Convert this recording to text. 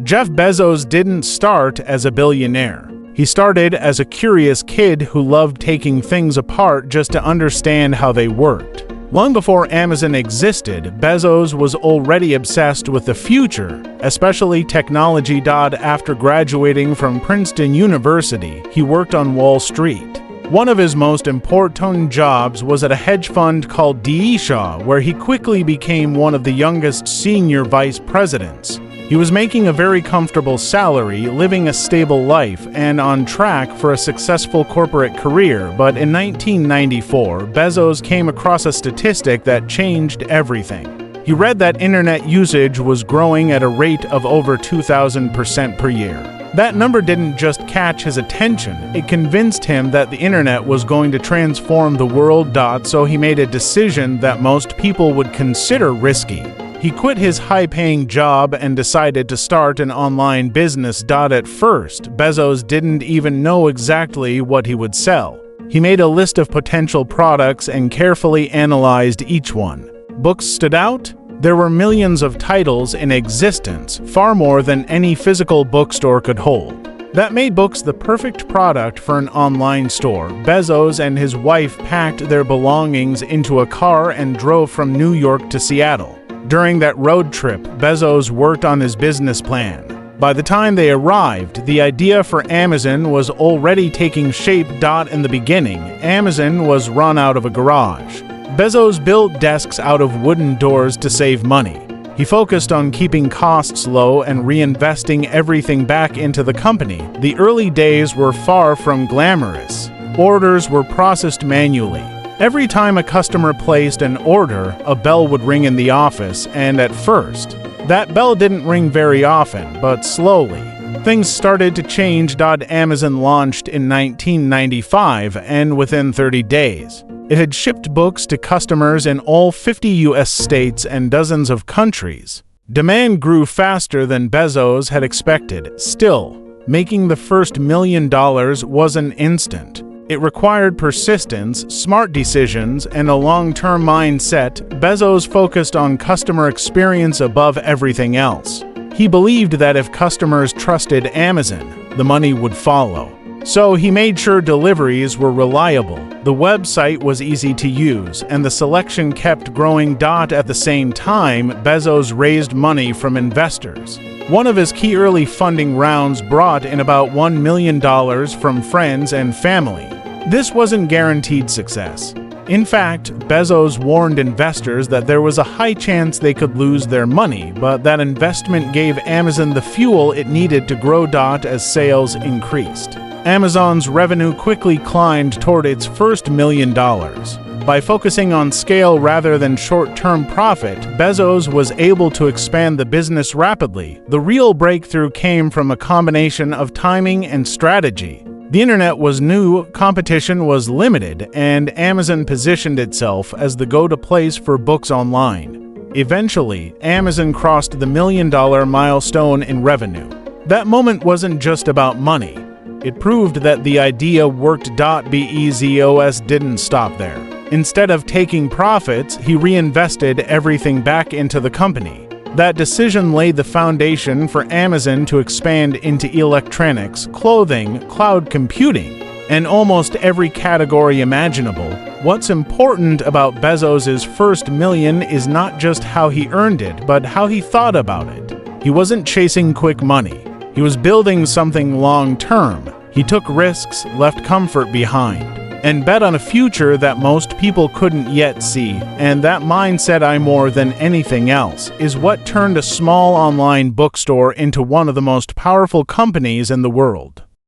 Jeff Bezos didn't start as a billionaire. He started as a curious kid who loved taking things apart just to understand how they worked. Long before Amazon existed, Bezos was already obsessed with the future, especially technology. After graduating from Princeton University, he worked on Wall Street. One of his most important jobs was at a hedge fund called D.E. Shaw, where he quickly became one of the youngest senior vice presidents. He was making a very comfortable salary, living a stable life, and on track for a successful corporate career, but in 1994, Bezos came across a statistic that changed everything. He read that internet usage was growing at a rate of over 2,000% per year. That number didn't just catch his attention, it convinced him that the internet was going to transform the world. So he made a decision that most people would consider risky. He quit his high-paying job and decided to start an online business. At first, Bezos didn't even know exactly what he would sell. He made a list of potential products and carefully analyzed each one. Books stood out? There were millions of titles in existence, far more than any physical bookstore could hold. That made books the perfect product for an online store. Bezos and his wife packed their belongings into a car and drove from New York to Seattle. During that road trip, Bezos worked on his business plan. By the time they arrived, the idea for Amazon was already taking shape. In the beginning, Amazon was run out of a garage. Bezos built desks out of wooden doors to save money. He focused on keeping costs low and reinvesting everything back into the company. The early days were far from glamorous. Orders were processed manually. Every time a customer placed an order, a bell would ring in the office, and at first, that bell didn't ring very often, but slowly, things started to change. Amazon launched in 1995, and within 30 days, it had shipped books to customers in all 50 U.S. states and dozens of countries. Demand grew faster than Bezos had expected. Still, making the first $1 million wasn't instant. It required persistence, smart decisions, and a long-term mindset. Bezos focused on customer experience above everything else. He believed that if customers trusted Amazon, the money would follow. So he made sure deliveries were reliable, the website was easy to use, and the selection kept growing. At the same time, Bezos raised money from investors. One of his key early funding rounds brought in about $1 million from friends and family. This wasn't guaranteed success. In fact, Bezos warned investors that there was a high chance they could lose their money, but that investment gave Amazon the fuel it needed to grow. As sales increased, Amazon's revenue quickly climbed toward its first $1 million. By focusing on scale rather than short-term profit, Bezos was able to expand the business rapidly. The real breakthrough came from a combination of timing and strategy. The internet was new, competition was limited, and Amazon positioned itself as the go-to place for books online. Eventually, Amazon crossed the $1 million milestone in revenue. That wasn't just about money. It proved that the idea worked. Bezos didn't stop there. Instead of taking profits, he reinvested everything back into the company. That decision laid the foundation for Amazon to expand into electronics, clothing, cloud computing, and almost every category imaginable. What's important about Bezos' first million is not just how he earned it, but how he thought about it. He wasn't chasing quick money. He was building something long-term. He took risks, left comfort behind, and bet on a future that most people couldn't yet see. And that mindset, more than anything else, is what turned a small online bookstore into one of the most powerful companies in the world.